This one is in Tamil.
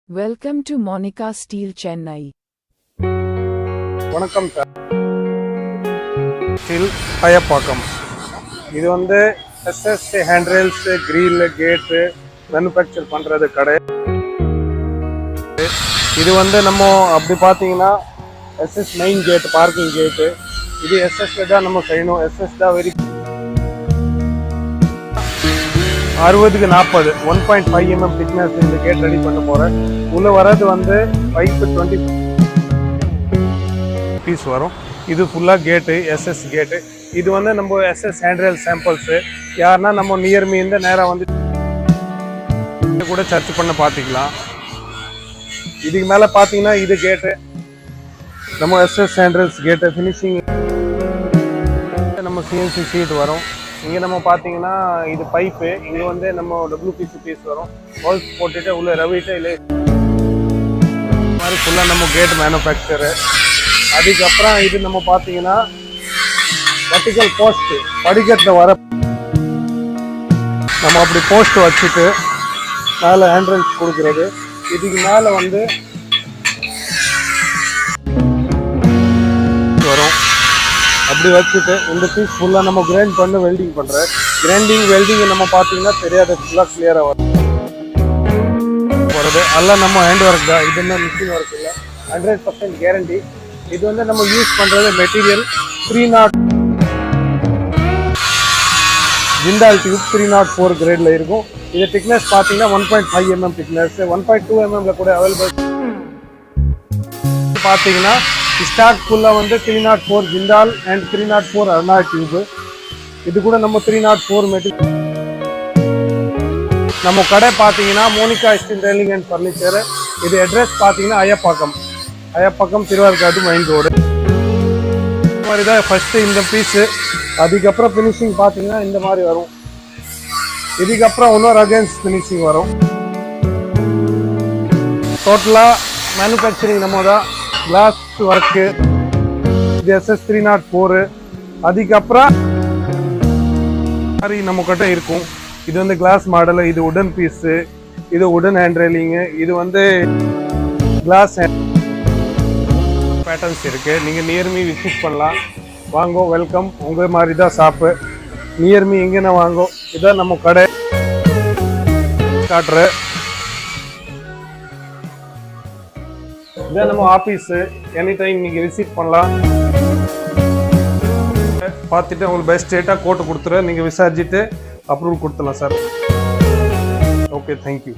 Welcome to Monica Steel Chennai. வணக்கம் சார். ஸ்டீல் அயப்பாக்கம். இது வந்து எஸ்எஸ் ஹேண்ட்ரெயில்ஸ், கிரில், கேட்டு மேனுஃபேக்சர் பண்ணுறது கடை. இது வந்து நம்ம அப்படி பார்த்தீங்கன்னா எஸ்எஸ் மெயின் கேட், பார்க்கிங் கேட்டு. இது எஸ்எஸ்ல தான் நம்ம செய்யணும். எஸ்எஸ் தான் வெரி 60க்கு 40 1.5 mm திக்னஸ் இந்த கேட் ரெடி பண்ண போகிறேன். உள்ளே வர்றது வந்து 5 to 20 பீஸ் வரும். இது ஃபுல்லாக கேட்டு, எஸ்எஸ் கேட்டு. இது வந்து நம்ம எஸ்எஸ் ஹேண்ட்ரெயில் சாம்பிள்ஸு. யாருன்னா நம்ம நியர்மி இந்த நேராக வந்து கூட சர்ச் பண்ண பார்த்திக்கலாம். இதுக்கு மேலே பார்த்தீங்கன்னா இது கேட்டு நம்ம எஸ்எஸ் ஹேண்ட்ரெயில்ஸ் கேட்டு. ஃபினிஷிங் நம்ம சிஎன்சி சீட் வரும். இங்கே நம்ம பார்த்தீங்கன்னா இது பைப்பு. இங்கே வந்து நம்ம WPC பீஸ் வரும். ஹோல்ஸ் போட்டுட்டு உள்ள ரவிட்டு இல்லை மாதிரி ஃபுல்லாக நம்ம கேட் மேனுஃபேக்சரு. அதுக்கப்புறம் இது நம்ம பார்த்தீங்கன்னா வெர்டிக்கல் போஸ்ட்டு, படிக்கட்டில் வர நம்ம அப்படி போஸ்ட் வச்சுட்டு மேலே ஹேண்ட்ரெயில்ஸ் கொடுக்குறது. இதுக்கு மேலே வந்து வரும். அப்படி வச்சுட்டு இந்த பீஸ் ஃபுல்லாக நம்ம கிரைண்ட் பண்ணி வெல்டிங் பண்ணுறேன். வெல்டிங் நம்ம பார்த்தீங்கன்னா தெரியாத ஃபுல்லாக கிளியராக வருது. எல்லாம் நம்ம ஹேண்ட் ஒர்க் தான். இது என்ன மிஷின் ஒர்க் இல்லை. 100% கேரண்டி. இது வந்து நம்ம யூஸ் பண்ணுறது மெட்டீரியல் 304 ஜிண்டால் டியூப் 304 கிரேடில் இருக்கும். இது திக்னஸ் பார்த்தீங்கன்னா 1.5 mm திக்னஸ், 1.2 mm கூட அவைலபிள். பார்த்தீங்கன்னா ஸ்டாக் ஃபுல்லாக வந்து 304 ஜிண்டால் அண்ட் 304 அர்னா டியூப். இது கூட நம்ம 304 மெட்டீரியல். நம்ம கடை பார்த்தீங்கன்னா Monica steel trailing and furniture. இது அட்ரஸ் பார்த்தீங்கன்னா அயப்பாக்கம் திருவாரூர் மெயின் ரோடு. இந்த மாதிரி தான் ஃபஸ்ட்டு இந்த பீஸு. அதுக்கப்புறம் ஃபினிஷிங் பார்த்தீங்கன்னா இந்த மாதிரி வரும். இதுக்கப்புறம் இன்னொரு அகைன்ஸ்ட் ஃபினிஷிங் வரும். டோட்டலாக மேனுஃபேக்சரிங் நம்ம தான். கிளாஸ் ஒர்க்கு, இது SS 304. அதுக்கப்புறம் மாதிரி நம்ம கிட்ட இருக்கும். இது வந்து கிளாஸ் மாடலு, இது உடன் பீஸு, இது உடன் ஹேண்ட் ரெயிலிங்கு, இது வந்து கிளாஸ் பேட்டர்ன்ஸ் இருக்குது. நீங்கள் நியர்மி விசிட் பண்ணலாம். வாங்கோ, வெல்கம். உங்கள் மாதிரி தான் ஷாப்பு. நியர்மி எங்கேனா வாங்கோ. இதான் நம்ம கடை காட்டுற. இதான் நம்ம ஆஃபீஸு. எனி டைம் நீங்கள் விசிட் பண்ணலாம். பார்த்துட்டு உங்களுக்கு பெஸ்ட் ரேட்டாக கோட்டு கொடுத்துரு. நீங்கள் விசாரிச்சுட்டு அப்ரூவல் கொடுத்துடலாம் சார். Okay, thank you.